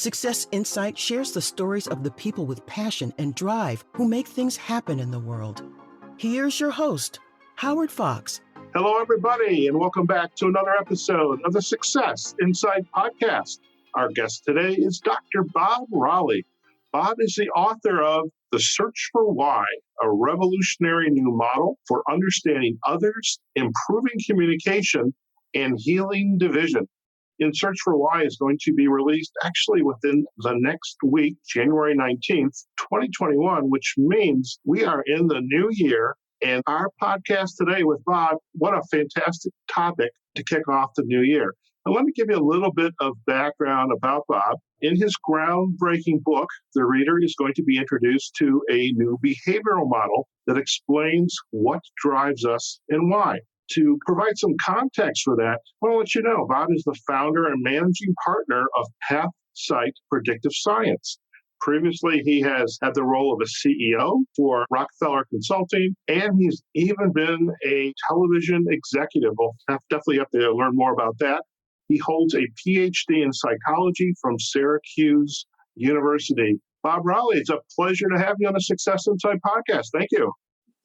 Success Insight shares the stories of the people with passion and drive who make things happen in the world. Here's your host, Howard Fox. Hello, everybody, and welcome back to another episode of the Success Insight podcast. Our guest today is Dr. Bob Raleigh. Bob is the author of The Search for Why, a revolutionary new model for understanding others, improving communication, and healing division. In Search for Why is going to be released actually within the next week, January 19th, 2021, which means we are in the new year. And our podcast today with Bob, what a fantastic topic to kick off the new year. And let me give you a little bit of background about Bob. In his groundbreaking book, the reader is going to be introduced to a new behavioral model that explains what drives us and why. To provide some context for that, I want to let you know, Bob is the founder and managing partner of PathSight Predictive Science. Previously, he has had the role of a CEO for Rockefeller Consulting, and he's even been a television executive. We'll definitely have to learn more about that. He holds a Ph.D. in psychology from Syracuse University. Bob Raleigh, it's a pleasure to have you on the Success Insight podcast. Thank you.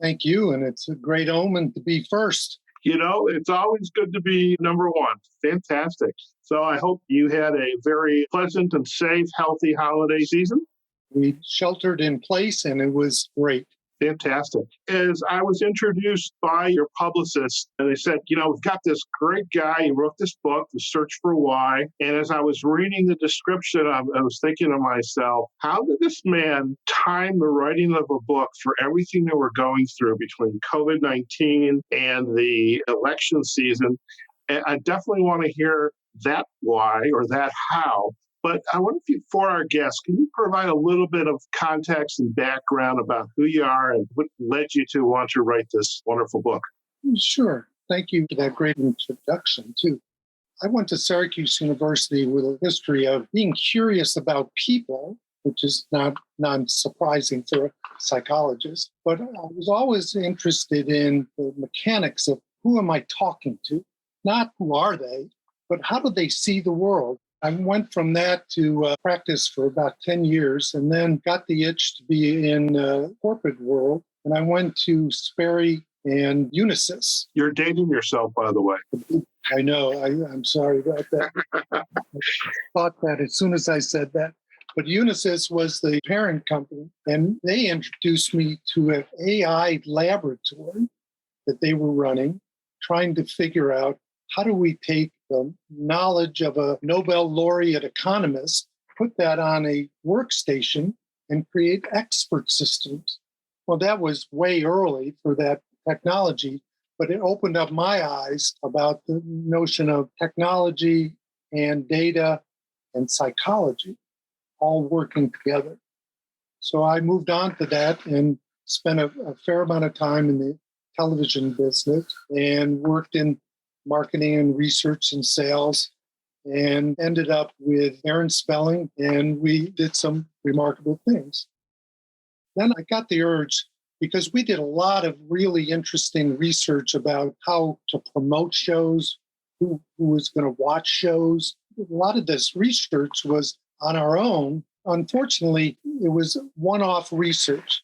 Thank you, and it's a great omen to be first. You know, it's always good to be number one. Fantastic. So I hope you had a very pleasant and safe, healthy holiday season. We sheltered in place, and it was great. Fantastic. As I was introduced by your publicist, and they said, you know, we've got this great guy. He wrote this book, The Search for Why. And as I was reading the description, I was thinking to myself, how did this man time the writing of a book for everything that we're going through between COVID-19 and the election season? And I definitely want to hear that why or that how. But I wonder if you, for our guests, can you provide a little bit of context and background about who you are and what led you to want to write this wonderful book? Sure. Thank you for that great introduction, too. I went to Syracuse University with a history of being curious about people, which is not surprising for a psychologist. But I was always interested in the mechanics of who am I talking to? Not who are they, but how do they see the world? I went from that to practice for about 10 years and then got the itch to be in the corporate world. And I went to Sperry and Unisys. You're dating yourself, by the way. I know. I'm sorry about that. I thought that as soon as I said that. But Unisys was the parent company, and they introduced me to an AI laboratory that they were running, trying to figure out how do we take the knowledge of a Nobel laureate economist, put that on a workstation, and create expert systems. Well, that was way early for that technology, but it opened up my eyes about the notion of technology and data and psychology all working together. So I moved on to that and spent a fair amount of time in the television business and worked in marketing and research and sales, and ended up with Aaron Spelling, and we did some remarkable things. Then I got the urge, because we did a lot of really interesting research about how to promote shows, who was going to watch shows. A lot of this research was on our own. Unfortunately, it was one-off research.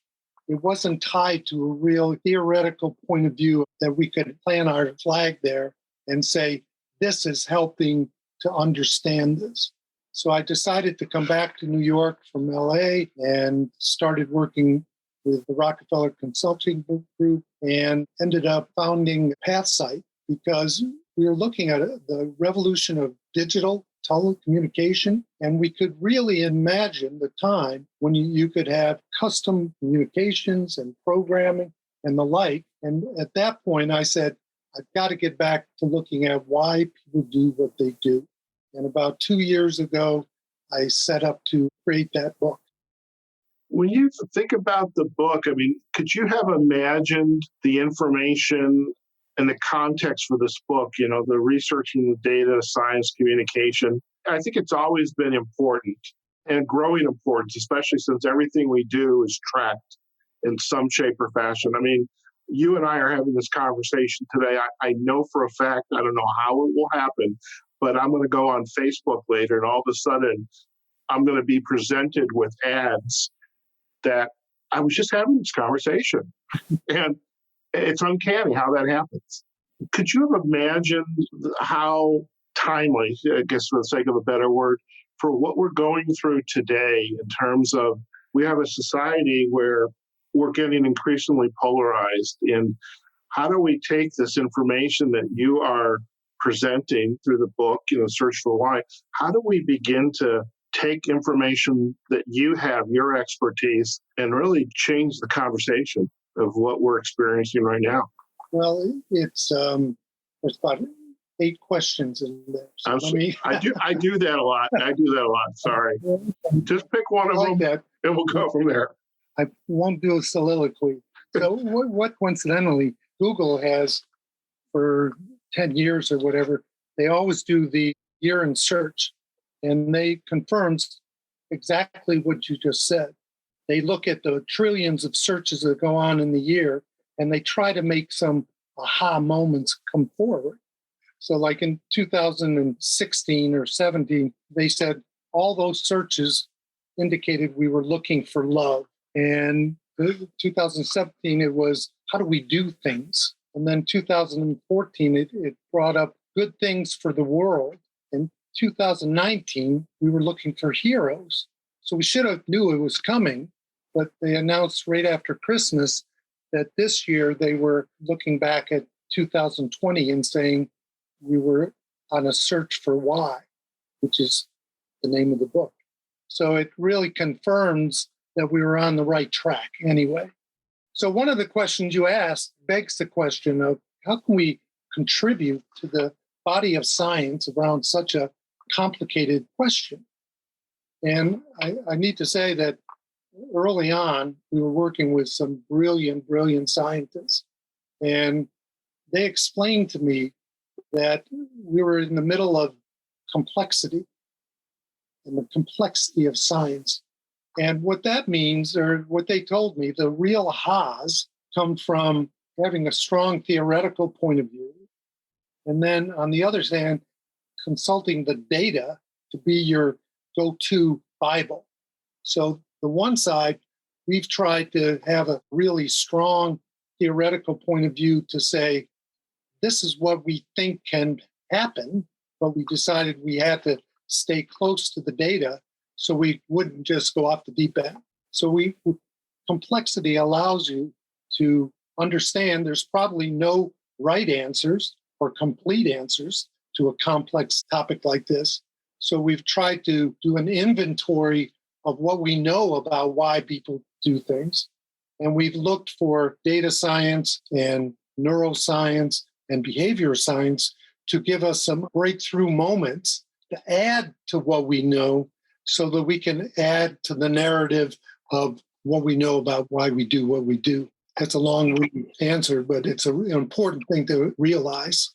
It wasn't tied to a real theoretical point of view that we could plant our flag there and say, this is helping to understand this. So I decided to come back to New York from LA and started working with the Rockefeller Consulting Group and ended up founding PathSight because we were looking at the revolution of digital telecommunication, and we could really imagine the time when you could have custom communications and programming and the like. And at that point, I said, I've got to get back to looking at why people do what they do. And about 2 years ago, I set up to create that book. When you think about the book, I mean, could you have imagined the information and the context for this book, you know, the researching the data, science, communication? I think it's always been important and growing importance, especially since everything we do is tracked in some shape or fashion. I mean, you and I are having this conversation today. I know for a fact, I don't know how it will happen, but I'm going to go on Facebook later, and all of a sudden, I'm going to be presented with ads that I was just having this conversation. And it's uncanny how that happens. Could you have imagined how timely, I guess for the sake of a better word, for what we're going through today in terms of we have a society where we're getting increasingly polarized in how do we take this information that you are presenting through the book, Search for Why, how do we begin to take information that you have, your expertise, and really change the conversation of what we're experiencing right now? Well, it's there's about 8 questions in there. So I do that a lot. Sorry. Just pick one of them, and we'll go from there. I won't do a soliloquy. So what coincidentally, Google has for 10 years or whatever, they always do the year in search, and they confirms exactly what you just said. They look at the trillions of searches that go on in the year, and they try to make some aha moments come forward. So like in 2016 or 17, they said all those searches indicated we were looking for love. And 2017, it was, how do we do things? And then 2014, it brought up good things for the world. In 2019, we were looking for heroes. So we should have knew it was coming, but they announced right after Christmas that this year they were looking back at 2020 and saying we were on a search for why, which is the name of the book. So it really confirms that we were on the right track anyway. So one of the questions you asked begs the question of how can we contribute to the body of science around such a complicated question? And I need to say that early on, we were working with some brilliant scientists. And they explained to me that we were in the middle of complexity and the complexity of science. And what that means, or what they told me, the real ahas come from having a strong theoretical point of view. And then on the other hand, consulting the data to be your go-to Bible. So the one side, we've tried to have a really strong theoretical point of view to say, this is what we think can happen, but we decided we had to stay close to the data so we wouldn't just go off the deep end. So complexity allows you to understand there's probably no right answers or complete answers to a complex topic like this. So we've tried to do an inventory of what we know about why people do things. And we've looked for data science and neuroscience and behavior science to give us some breakthrough moments to add to what we know so that we can add to the narrative of what we know about why we do what we do. That's a long answer, but it's an important thing to realize.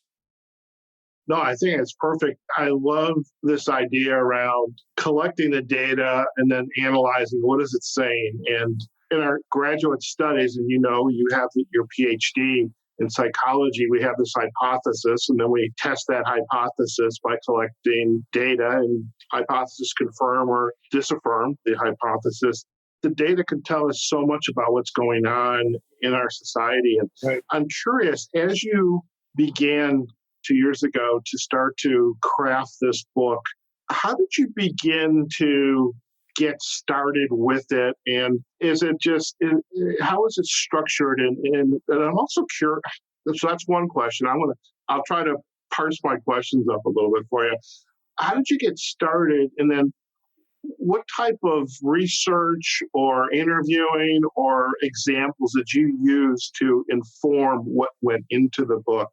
No, I think it's perfect. I love this idea around collecting the data and then analyzing what is it saying. And in our graduate studies, and you have your Ph.D. in psychology, we have this hypothesis, and then we test that hypothesis by collecting data, and hypothesis confirm or disaffirm the hypothesis. The data can tell us so much about what's going on in our society. And right. I'm curious, as you began 2 years ago to start to craft this book, how did you begin to get started with it? And is it just, how is it structured? And I'm also curious, so that's one question. I'll try to parse my questions up a little bit for you. How did you get started? And then what type of research or interviewing or examples did you use to inform what went into the book?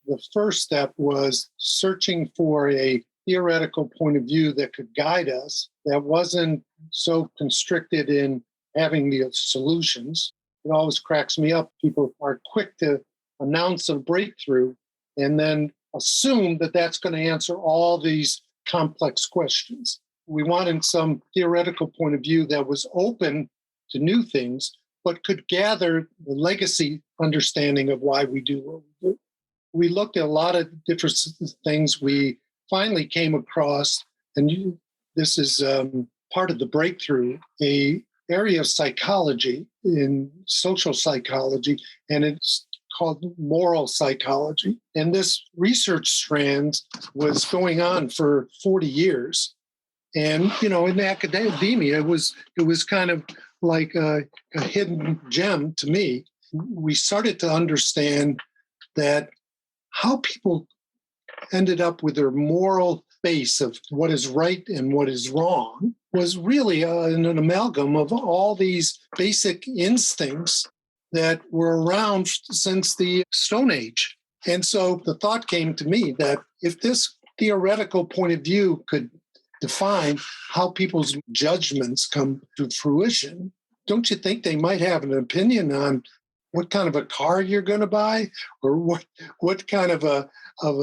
The first step was searching for a theoretical point of view that could guide us, that wasn't so constricted in having the solutions. It always cracks me up. People are quick to announce a breakthrough and then assume that that's going to answer all these complex questions. We wanted some theoretical point of view that was open to new things, but could gather the legacy understanding of why we do what we do. We looked at a lot of different things. We finally came across, and this is part of the breakthrough, a area of psychology in social psychology, and it's called moral psychology. And this research strand was going on for 40 years. And, in academia, it was kind of like a hidden gem to me. We started to understand that how people ended up with their moral base of what is right and what is wrong was really an amalgam of all these basic instincts that were around since the Stone Age. And so the thought came to me that if this theoretical point of view could define how people's judgments come to fruition, don't you think they might have an opinion on what kind of a car you're going to buy, or what kind of a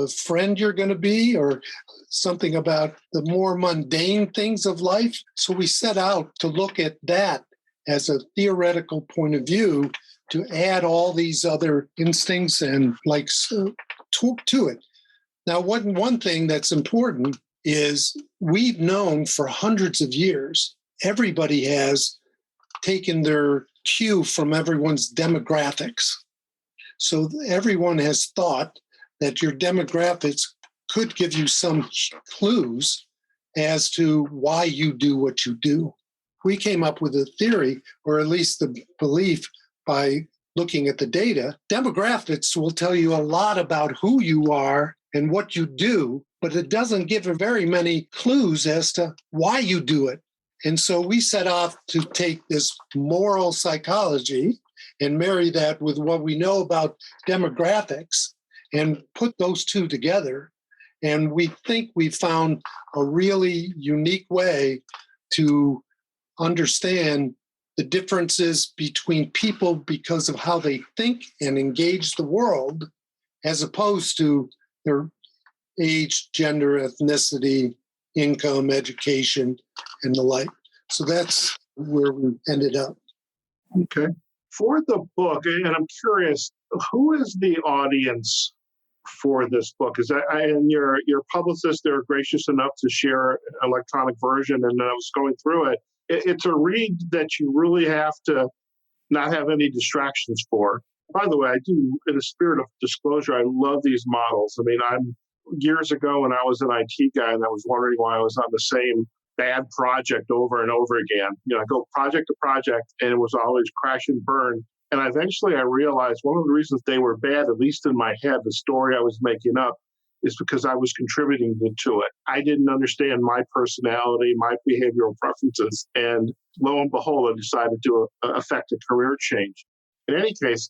friend you're going to be, or something about the more mundane things of life? So we set out to look at that as a theoretical point of view to add all these other instincts and likes to it. Now, one thing that's important is we've known for hundreds of years, everybody has taken their cue from everyone's demographics. So everyone has thought that your demographics could give you some clues as to why you do what you do. We came up with a theory, or at least the belief by looking at the data. Demographics will tell you a lot about who you are and what you do, but it doesn't give very many clues as to why you do it. And so we set off to take this moral psychology and marry that with what we know about demographics and put those two together. And we think we found a really unique way to understand the differences between people because of how they think and engage the world, as opposed to their age, gender, ethnicity, income, education, and the like. So that's where we ended up. Okay. For the book, and I'm curious, who is the audience for this book? Is that, and your publicists, they're gracious enough to share an electronic version, and I was going through it. It's a read that you really have to not have any distractions for. By the way, I do, in a spirit of disclosure, I love these models. I mean, years ago when I was an IT guy and I was wondering why I was on the same bad project over and over again. I go project to project and it was always crash and burn. And eventually I realized one of the reasons they were bad, at least in my head, the story I was making up, is because I was contributing to it. I didn't understand my personality, my behavioral preferences. And lo and behold, I decided to affect a career change. In any case,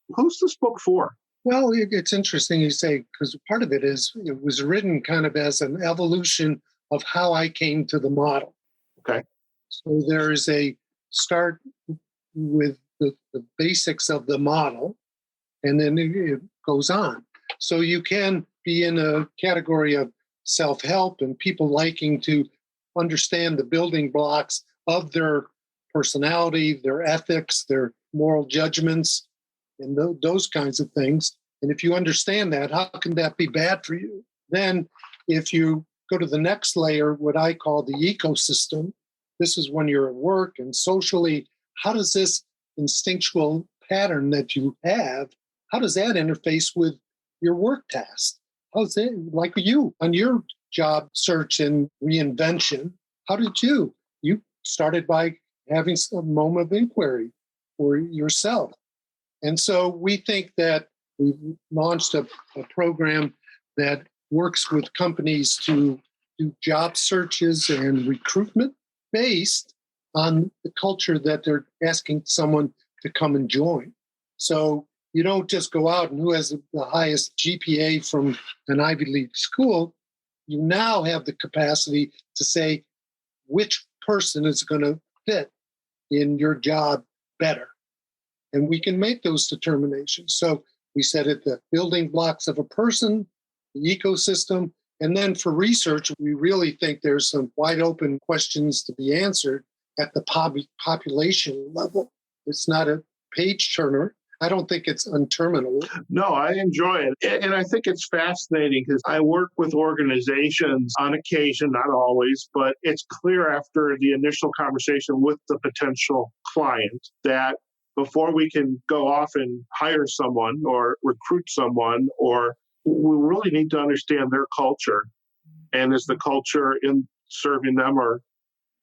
who's this book for? Well, it's interesting you say, because part of it is it was written kind of as an evolution of how I came to the model. Okay. So there is a start with the basics of the model, and then it goes on. So you can be in a category of self-help and people liking to understand the building blocks of their personality, their ethics, their moral judgments, and those kinds of things. And if you understand that, how can that be bad for you? Then if you go to the next layer, what I call the ecosystem, this is when you're at work and socially, how does this instinctual pattern that you have, how does that interface with your work task? How's it, like you, on your job search and reinvention, how did you? You started by having a moment of inquiry for yourself. And so we think that we've launched a program that works with companies to do job searches and recruitment based on the culture that they're asking someone to come and join. So you don't just go out and who has the highest GPA from an Ivy League school. You now have the capacity to say which person is going to fit in your job better. And we can make those determinations. So we said it, the building blocks of a person, the ecosystem, and then for research, we really think there's some wide open questions to be answered at the population level. It's not a page turner, I don't think it's unterminable. No, I enjoy it. And I think it's fascinating because I work with organizations on occasion, not always, but it's clear after the initial conversation with the potential client that before we can go off and hire someone or recruit someone, or we really need to understand their culture. And is the culture in serving them, or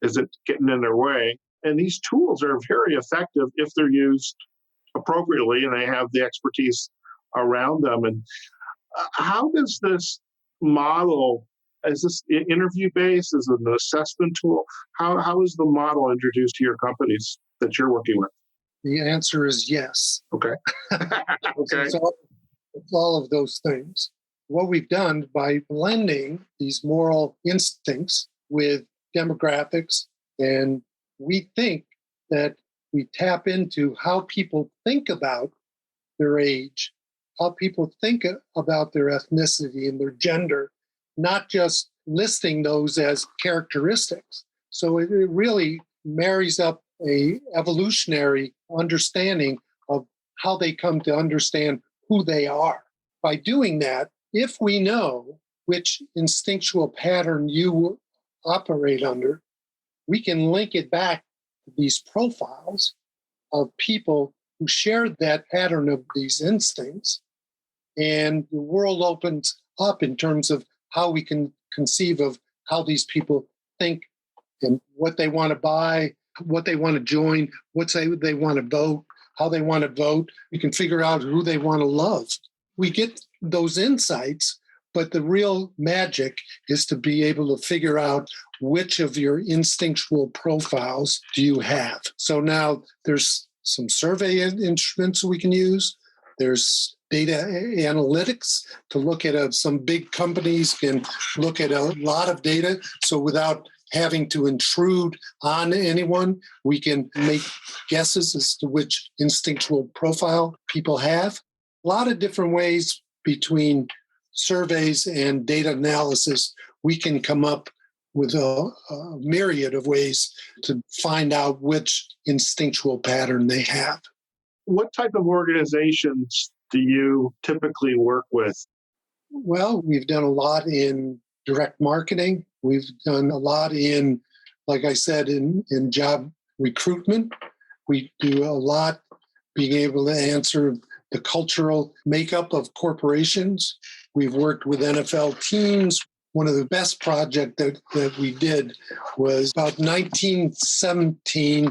is it getting in their way? And these tools are very effective if they're used appropriately and they have the expertise around them. And how does this model, is this interview based? Is it an assessment tool? How is the model introduced to your companies that you're working with? The answer is yes. Okay. Okay. It's all of those things. What we've done by blending these moral instincts with demographics, and we think that we tap into how people think about their age, how people think about their ethnicity and their gender, not just listing those as characteristics. So it really marries up a evolutionary understanding of how they come to understand who they are. By doing that, if we know which instinctual pattern you operate under, we can link it back to these profiles of people who share that pattern of these instincts. And the world opens up in terms of how we can conceive of how these people think and what they want to buy, what they want to join, what they want to vote, how they want to vote. We can figure out who they want to love. We get those insights, but the real magic is to be able to figure out which of your instinctual profiles do you have. So now there's some survey instruments we can use. There's data analytics to look at some big companies can look at a lot of data. So without having to intrude on anyone, we can make guesses as to which instinctual profile people have. A lot of different ways between surveys and data analysis, we can come up with a myriad of ways to find out which instinctual pattern they have. What type of organizations do you typically work with? Well, we've done a lot in direct marketing. We've done a lot in, like I said, in job recruitment. We do a lot being able to answer the cultural makeup of corporations. We've worked with NFL teams. One of the best projects that we did was about 1917 to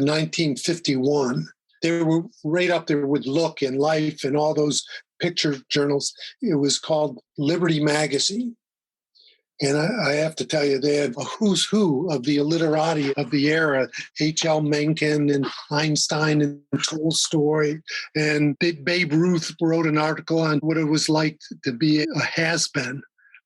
1951. They were right up there with Look and Life and all those picture journals. It was called Liberty Magazine. And I have to tell you, they had a who's who of the illiterati of the era, H.L. Mencken and Einstein and Tolstoy. And Babe Ruth wrote an article on what it was like to be a has-been.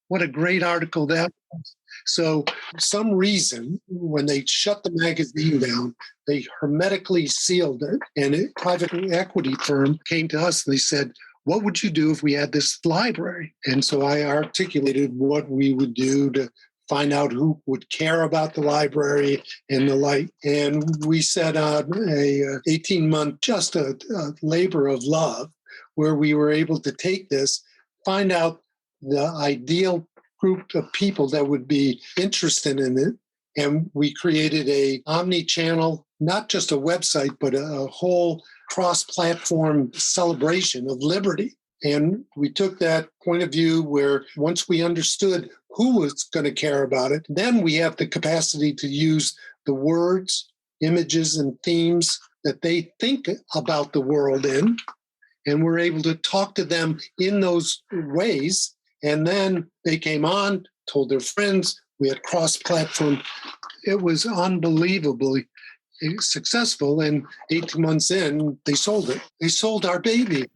What a great article that was. So for some reason, when they shut the magazine down, they hermetically sealed it. And a private equity firm came to us and they said, what would you do if we had this library? And so I articulated what we would do to find out who would care about the library and the like. And we set out a 18-month, just a labor of love, where we were able to take this, find out the ideal group of people that would be interested in it. And we created a omni-channel, not just a website, but a whole cross-platform celebration of liberty. And we took that point of view where once we understood who was going to care about it, then we have the capacity to use the words, images, and themes that they think about the world in. And we're able to talk to them in those ways. And then they came on, told their friends. We had cross-platform. It was unbelievably successful, and 18 months in, they sold it. They sold our baby.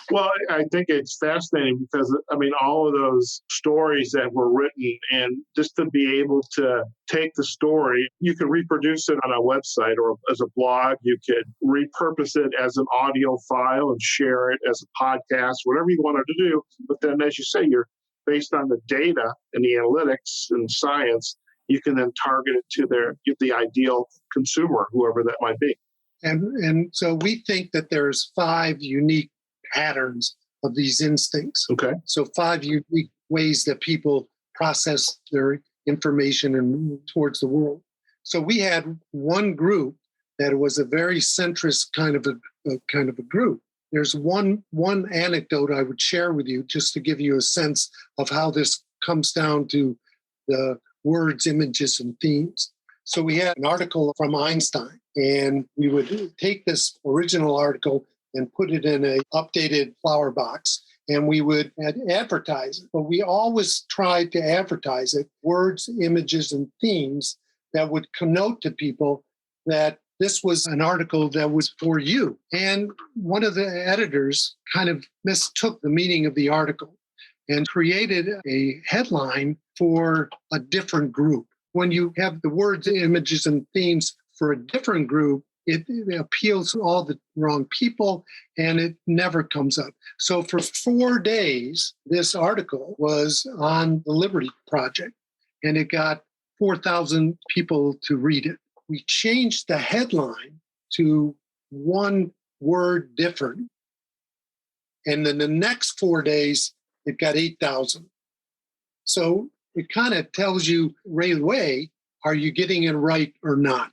Well, I think it's fascinating because, I mean, all of those stories that were written, and just to be able to take the story, you could reproduce it on a website or as a blog. You could repurpose it as an audio file and share it as a podcast, whatever you wanted to do. But then, as you say, you're based on the data and the analytics and science, you can then target it to the ideal consumer, whoever that might be. And so we think that there's 5 unique patterns of these instincts. Okay. So 5 unique ways that people process their information and move towards the world. So we had one group that was a very centrist kind of a group. There's one anecdote I would share with you just to give you a sense of how this comes down to the words, images, and themes. So we had an article from Einstein, and we would take this original article and put it in an updated flower box, and we would advertise it. But we always tried to advertise it, words, images, and themes that would connote to people that this was an article that was for you. And one of the editors kind of mistook the meaning of the article and created a headline for a different group. When you have the words, images, and themes for a different group, it appeals to all the wrong people, and it never comes up. So for 4 days, this article was on the Liberty Project, and it got 4,000 people to read it. We changed the headline to one word different, and then the next 4 days, it got 8,000. So it kind of tells you right away, are you getting it right or not?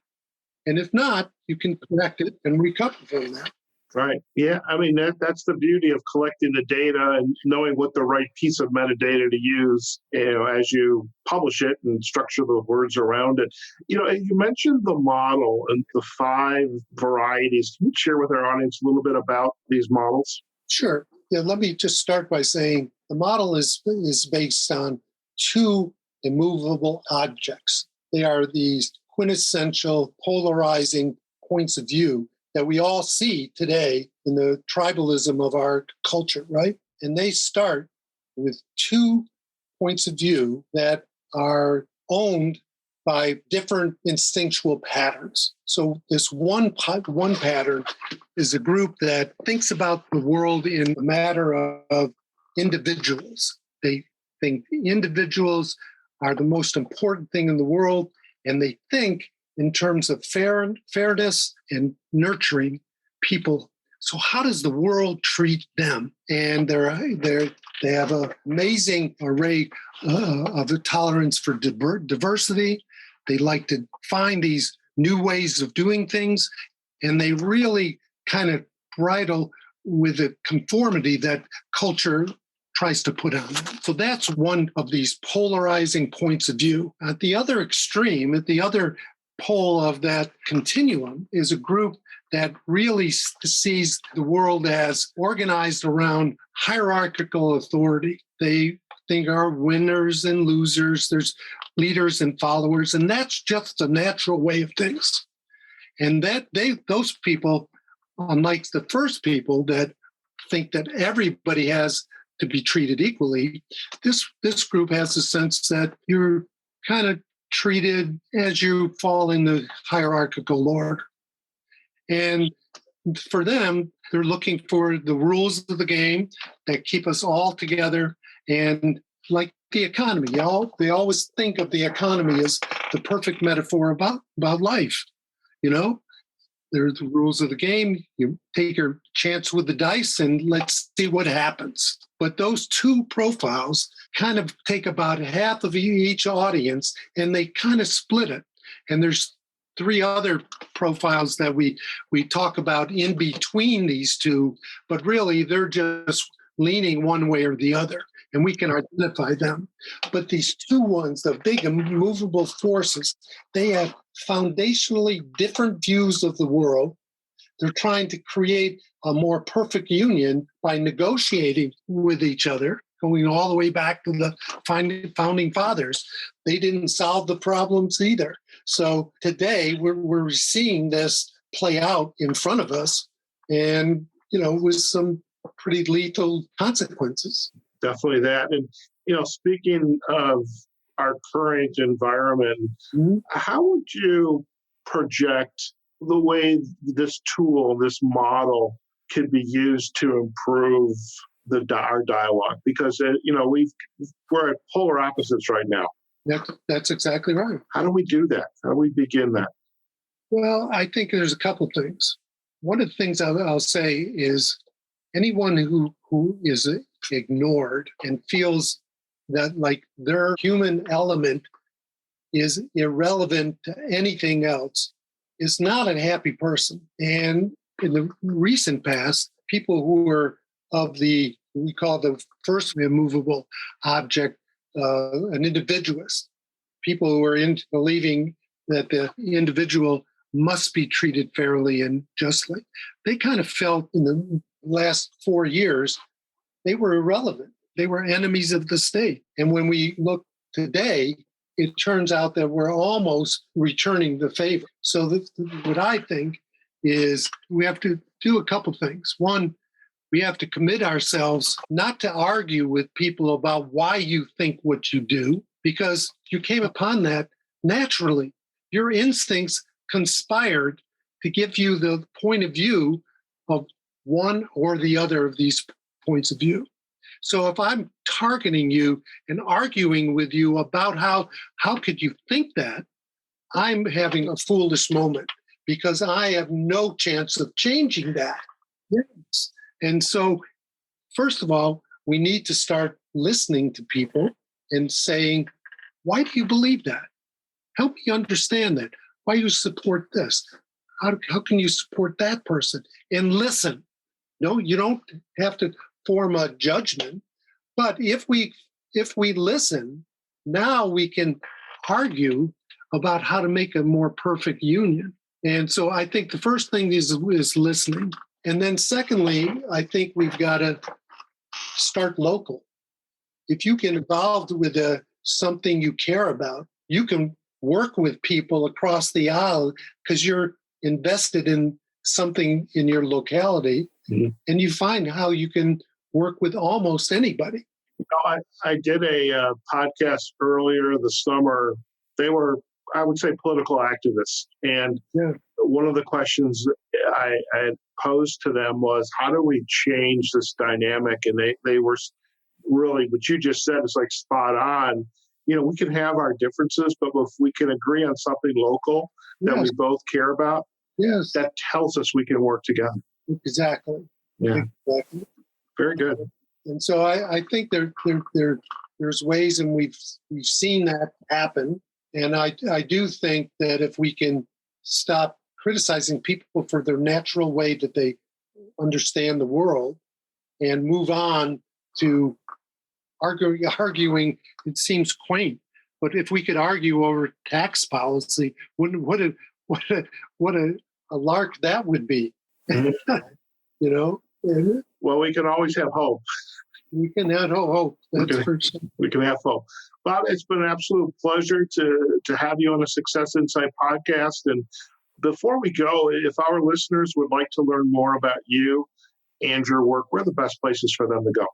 And if not, you can correct it and recover from that. Right. Yeah. I mean, that's the beauty of collecting the data and knowing what the right piece of metadata to use, as you publish it and structure the words around it. You mentioned the model and the 5 varieties. Can you share with our audience a little bit about these models? Sure. Yeah, let me just start by saying the model is based on 2 immovable objects. They are these quintessential polarizing points of view that we all see today in the tribalism of our culture, right? And they start with 2 points of view that are owned by different instinctual patterns. So this one pattern is a group that thinks about the world in a matter of individuals. They think individuals are the most important thing in the world, and they think in terms of fairness and nurturing people. So how does the world treat them? And they have an amazing array of tolerance for diversity. They like to find these new ways of doing things, and they really kind of bridle with the conformity that culture tries to put on them. So that's one of these polarizing points of view. At the other extreme, at the other pole of that continuum, is a group that really sees the world as organized around hierarchical authority. They think are winners and losers, there's leaders and followers, and that's just a natural way of things. And those people, unlike the first people that think that everybody has to be treated equally, this group has a sense that you're kind of treated as you fall in the hierarchical order. And for them, they're looking for the rules of the game that keep us all together. And like the economy, they always think of the economy as the perfect metaphor about life. There's the rules of the game. You take your chance with the dice and let's see what happens. But those 2 profiles kind of take about half of each audience, and they kind of split it. And there's 3 other profiles that we talk about in between these 2, but really they're just leaning one way or the other, and we can identify them. But these 2 ones, the big immovable forces, they have foundationally different views of the world. They're trying to create a more perfect union by negotiating with each other, going all the way back to the founding fathers. They didn't solve the problems either. So today we're seeing this play out in front of us, and with some pretty lethal consequences. Definitely that. And speaking of our current environment, how would you project the way this tool, this model, could be used to improve our dialogue? Because we're at polar opposites right now. That's exactly right. How do we do that? How do we begin that? Well, I think there's a couple things. One of the things I'll say is anyone who is ignored and feels that like their human element is irrelevant to anything else is not a happy person. And in the recent past, people who were of we call the first immovable object, an individualist, people who are into believing that the individual must be treated fairly and justly. They kind of felt in the last 4 years, they were irrelevant. They were enemies of the state. And when we look today, it turns out that we're almost returning the favor. So what I think is we have to do a couple things. One, we have to commit ourselves not to argue with people about why you think what you do, because you came upon that naturally. Your instincts conspired to give you the point of view of one or the other of these points of view. So if I'm targeting you and arguing with you about how could you think that, I'm having a foolish moment because I have no chance of changing that. Yes. And so, first of all, we need to start listening to people and saying, why do you believe that? Help me understand that. Why do you support this? How can you support that person? And listen. No, you don't have to form a judgment. But if we listen, now we can argue about how to make a more perfect union. And so I think the first thing is listening. And then secondly, I think we've got to start local. If you get involved with something you care about, you can work with people across the aisle because you're invested in something in your locality, and you find how you can work with almost anybody. I did a podcast earlier this summer. They were, I would say, political activists. And one of the questions I had posed to them was, how do we change this dynamic? And they were really, what you just said is like spot on. We can have our differences, but if we can agree on something local that we both care about, that tells us we can work together. Exactly. Yeah. Exactly. Very good. And so I think there's ways, and we've seen that happen. And I do think that if we can stop criticizing people for their natural way that they understand the world and move on to arguing, it seems quaint, but if we could argue over tax policy, what a lark that would be. Well, we can always have hope. We can have hope. That's for sure. We can have hope. Bob, it's been an absolute pleasure to have you on the Success Insight podcast. And before we go, if our listeners would like to learn more about you and your work, where are the best places for them to go?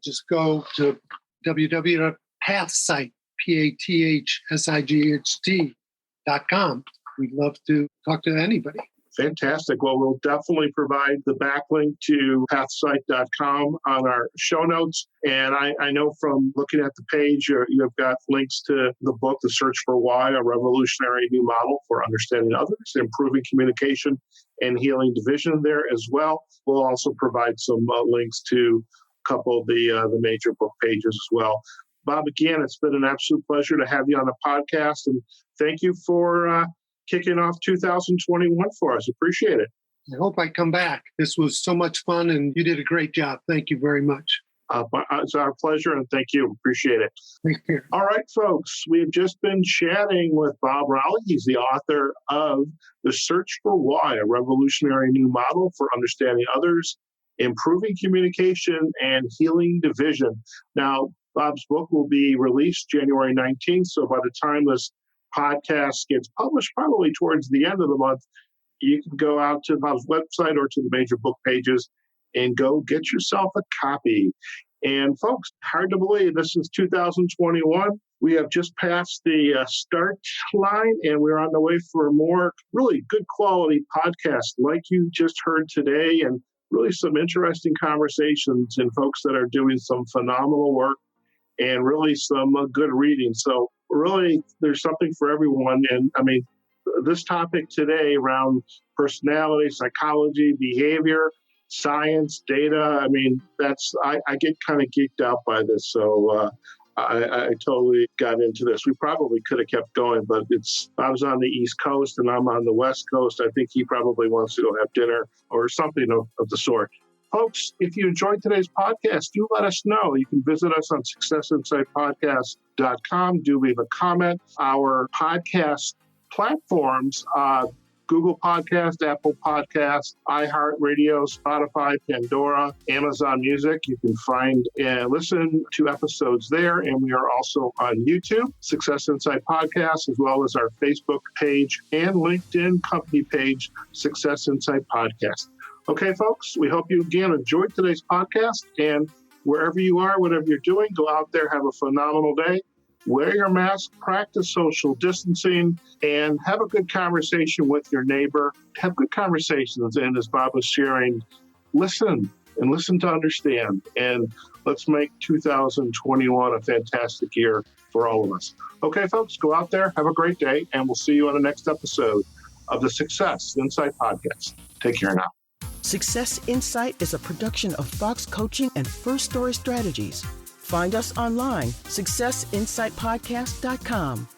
Just go to www.PathSight, PathSight.com. We'd love to talk to anybody. Fantastic. Well, we'll definitely provide the backlink to PathSight.com on our show notes. And I know from looking at the page, you have got links to the book, The Search for Why, A Revolutionary New Model for Understanding Others, Improving Communication and Healing Division there as well. We'll also provide some links to a couple of the major book pages as well. Bob, again, it's been an absolute pleasure to have you on the podcast. And thank you for kicking off 2021 for us. Appreciate it. I hope I come back. This was so much fun, and you did a great job. Thank you very much. It's our pleasure, and thank you. Appreciate it. Thank you. All right, folks. We've just been chatting with Bob Raleigh. He's the author of The Search for Why, A Revolutionary New Model for Understanding Others, Improving Communication and Healing Division. Now, Bob's book will be released January 19th, so by the time this podcast gets published, probably towards the end of the month, you can go out to Bob's website or to the major book pages and go get yourself a copy. And folks, hard to believe this is 2021. We have just passed the start line, and we're on the way for more really good quality podcasts like you just heard today, and really some interesting conversations and folks that are doing some phenomenal work and really some good reading. So really, there's something for everyone. And I mean, this topic today around personality, psychology, behavior, science, data. I mean, I get kind of geeked out by this. So I totally got into this. We probably could have kept going, but I was on the East Coast and I'm on the West Coast. I think he probably wants to go have dinner or something of the sort. Folks, if you enjoyed today's podcast, do let us know. You can visit us on successinsightpodcast.com. Do leave a comment. Our podcast platforms, Google Podcast, Apple Podcast, iHeartRadio, Spotify, Pandora, Amazon Music. You can find and listen to episodes there. And we are also on YouTube, Success Insight Podcast, as well as our Facebook page and LinkedIn company page, Success Insight Podcast. Okay, folks, we hope you again enjoyed today's podcast. And wherever you are, whatever you're doing, go out there, have a phenomenal day. Wear your mask, practice social distancing, and have a good conversation with your neighbor. Have good conversations. And as Bob was sharing, listen to understand. And let's make 2021 a fantastic year for all of us. Okay, folks, go out there, have a great day, and we'll see you on the next episode of the Success Insight Podcast. Take care now. Success Insight is a production of Fox Coaching and First Story Strategies. Find us online, successinsightpodcast.com.